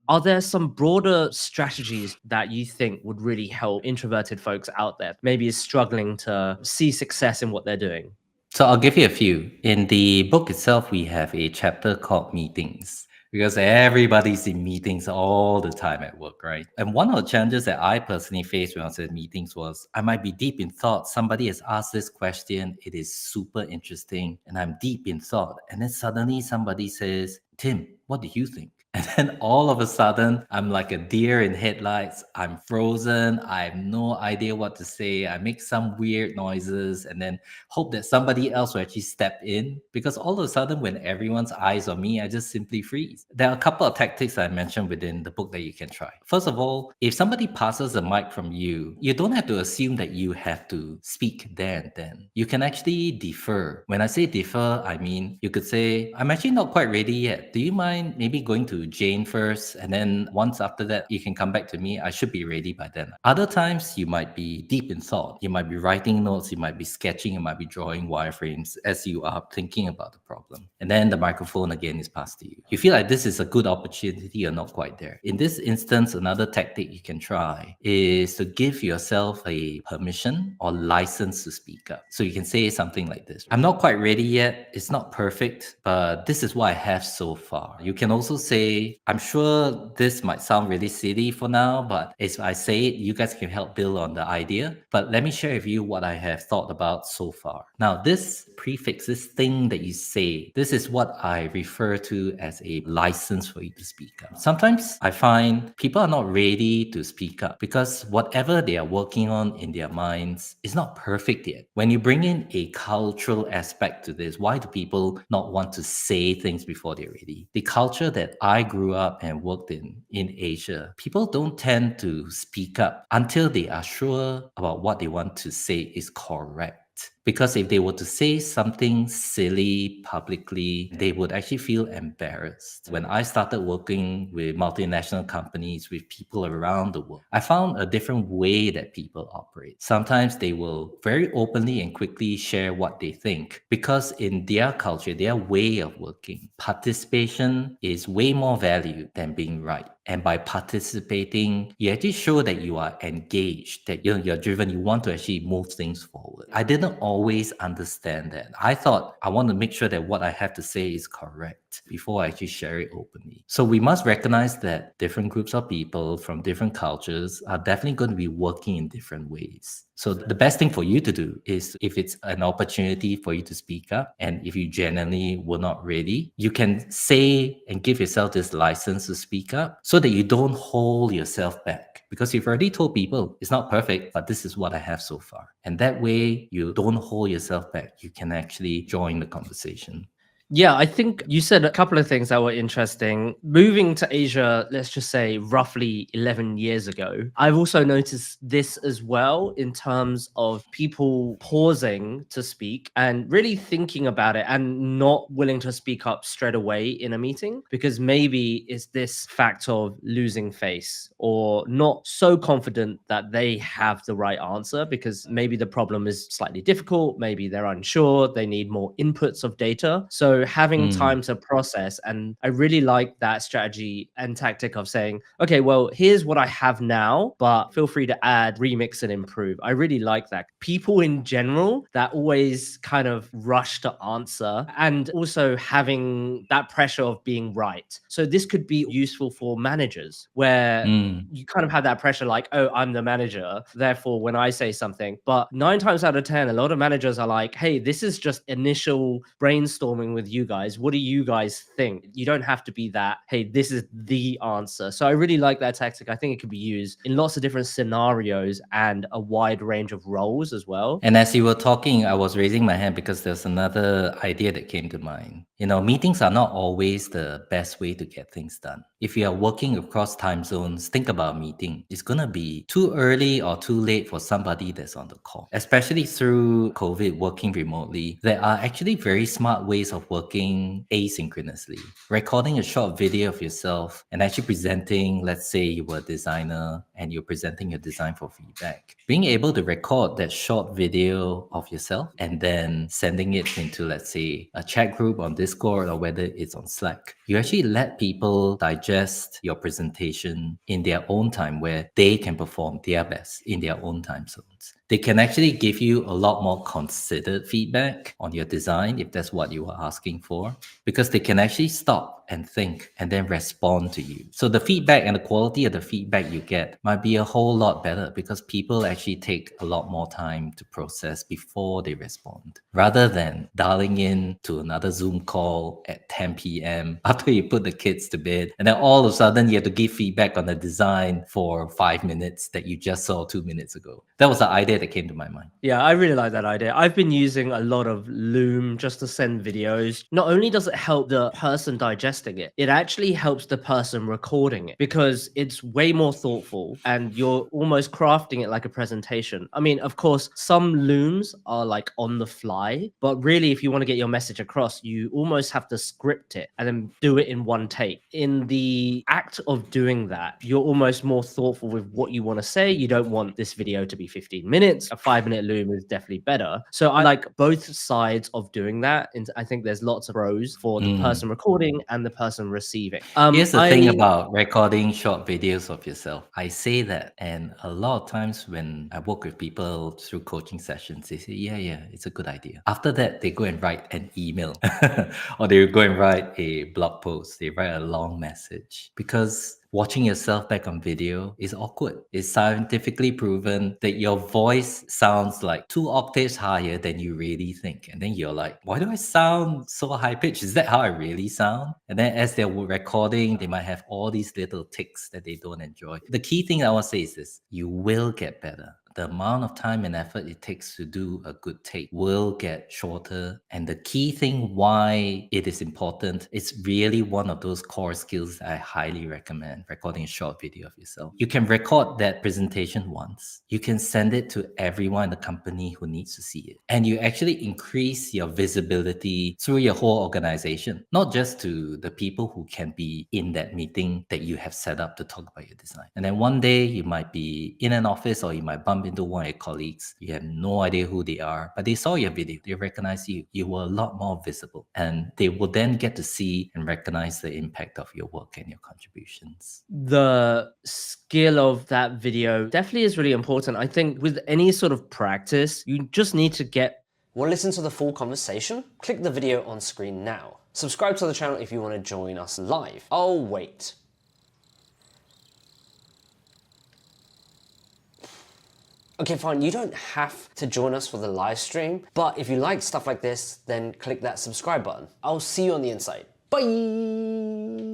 Are there some broader strategies that you think would really help introverted folks out there, maybe is struggling to see success in what they're doing? So I'll give you a few. In the book itself, we have a chapter called Meetings because everybody's in meetings all the time at work, right? And one of the challenges that I personally faced when I was in meetings was I might be deep in thought. Somebody has asked this question, it is super interesting, and I'm deep in thought. And then suddenly somebody says, Tim, what do you think? And then all of a sudden, I'm like a deer in headlights. I'm frozen. I have no idea what to say. I make some weird noises and then hope that somebody else will actually step in. Because all of a sudden, when everyone's eyes on me, I just simply freeze. There are a couple of tactics I mentioned within the book that you can try. First of all, if somebody passes a mic from you, you don't have to assume that you have to speak there and then. You can actually defer. When I say defer, I mean you could say, I'm actually not quite ready yet. Do you mind maybe going to Jane first? And then once after that, you can come back to me. I should be ready by then. Other times, you might be deep in thought. You might be writing notes. You might be sketching. You might be drawing wireframes as you are thinking about the problem. And then the microphone again is passed to you. You feel like this is a good opportunity. You're not quite there. In this instance, another tactic you can try is to give yourself a permission or license to speak up. So you can say something like this. I'm not quite ready yet. It's not perfect, but this is what I have so far. You can also say, I'm sure this might sound really silly for now, but as I say it, you guys can help build on the idea. But let me share with you what I have thought about so far. Now, this prefix, this thing that you say, this is what I refer to as a license for you to speak up. Sometimes I find people are not ready to speak up because whatever they are working on in their minds is not perfect yet. When you bring in a cultural aspect to this, why do people not want to say things before they're ready? The culture that I grew up and worked in Asia, people don't tend to speak up until they are sure about what they want to say is correct. Because if they were to say something silly publicly, they would actually feel embarrassed. When I started working with multinational companies, with people around the world, I found a different way that people operate. Sometimes they will very openly and quickly share what they think because in their culture, their way of working, participation is way more valued than being right. And by participating, you actually show that you are engaged, that you're driven, you want to actually move things forward. I didn't always understand that. I thought I want to make sure that what I have to say is correct before I actually share it openly. So we must recognize that different groups of people from different cultures are definitely going to be working in different ways. So the best thing for you to do is if it's an opportunity for you to speak up and if you genuinely were not ready, you can say and give yourself this license to speak up so that you don't hold yourself back. Because you've already told people it's not perfect, but this is what I have so far. And that way you don't hold yourself back. You can actually join the conversation. Yeah, I think you said a couple of things that were interesting. Moving to Asia, let's just say roughly 11 years ago, I've also noticed this as well in terms of people pausing to speak and really thinking about it and not willing to speak up straight away in a meeting because maybe it's this fact of losing face or not so confident that they have the right answer because maybe the problem is slightly difficult, maybe they're unsure, they need more inputs of data. So having Mm. time to process, and I really like that strategy and tactic of saying, okay, well, here's what I have now, but feel free to add, remix, and improve. I really like that. People in general that always kind of rush to answer and also having that pressure of being right. So this could be useful for managers where Mm. you kind of have that pressure like, oh, I'm the manager, therefore when I say something. But 9 times out of 10, a lot of managers are like, hey, this is just initial brainstorming with you guys. What do you guys think? You don't have to be that, hey, this is the answer. So I really like that tactic. I think it could be used in lots of different scenarios and a wide range of roles as well. And as you were talking, I was raising my hand because there's another idea that came to mind. Meetings are not always the best way to get things done. If you are working across time zones, think about a meeting. It's going to be too early or too late for somebody that's on the call. Especially through COVID, working remotely, there are actually very smart ways of working asynchronously. Recording a short video of yourself and actually presenting, let's say you were a designer and you're presenting your design for feedback. Being able to record that short video of yourself and then sending it into, let's say, a chat group on Discord or whether it's on Slack. You actually let people digest your presentation in their own time where they can perform their best in their own time zones. They can actually give you a lot more considered feedback on your design if that's what you are asking for, because they can actually stop and think and then respond to you. So the feedback and the quality of the feedback you get might be a whole lot better because people actually take a lot more time to process before they respond, rather than dialing in to another Zoom call at 10 p.m. after you put the kids to bed. And then all of a sudden you have to give feedback on the design for 5 minutes that you just saw 2 minutes ago. That was the idea that came to my mind. Yeah, I really like that idea. I've been using a lot of Loom just to send videos. Not only does it help the person digesting it, it actually helps the person recording it because it's way more thoughtful and you're almost crafting it like a presentation. I mean, of course, some Looms are like on the fly, but really, if you want to get your message across, you almost have to script it and then do it in one take. In the act of doing that, you're almost more thoughtful with what you want to say. You don't want this video to be 15 minutes. A 5-minute Loom is definitely better. So I like both sides of doing that. And I think there's lots of pros for the person recording and the person receiving. Here's the thing about recording short videos of yourself. I say that, and a lot of times when I work with people through coaching sessions, they say, yeah, it's a good idea. After that, they go and write an email or they go and write a blog post. They write a long message because watching yourself back on video is awkward. It's scientifically proven that your voice sounds like 2 octaves higher than you really think. And then you're like, why do I sound so high pitched? Is that how I really sound? And then as they're recording, they might have all these little tics that they don't enjoy. The key thing I want to say is this: you will get better. The amount of time and effort it takes to do a good take will get shorter. And the key thing why it is important, it's really one of those core skills I highly recommend: recording a short video of yourself. You can record that presentation once. You can send it to everyone in the company who needs to see it. And you actually increase your visibility through your whole organization, not just to the people who can be in that meeting that you have set up to talk about your design. And then one day you might be in an office or you might bump into one of your colleagues. You have no idea who they are, but they saw your video. They recognize you. You were a lot more visible. And they will then get to see and recognize the impact of your work and your contributions. The skill of that video definitely is really important. I think with any sort of practice, you just need to get... Want to listen to the full conversation? Click the video on screen now. Subscribe to the channel if you want to join us live. Oh, wait. Okay, fine, you don't have to join us for the live stream, but if you like stuff like this, then click that subscribe button. I'll see you on the inside. Bye!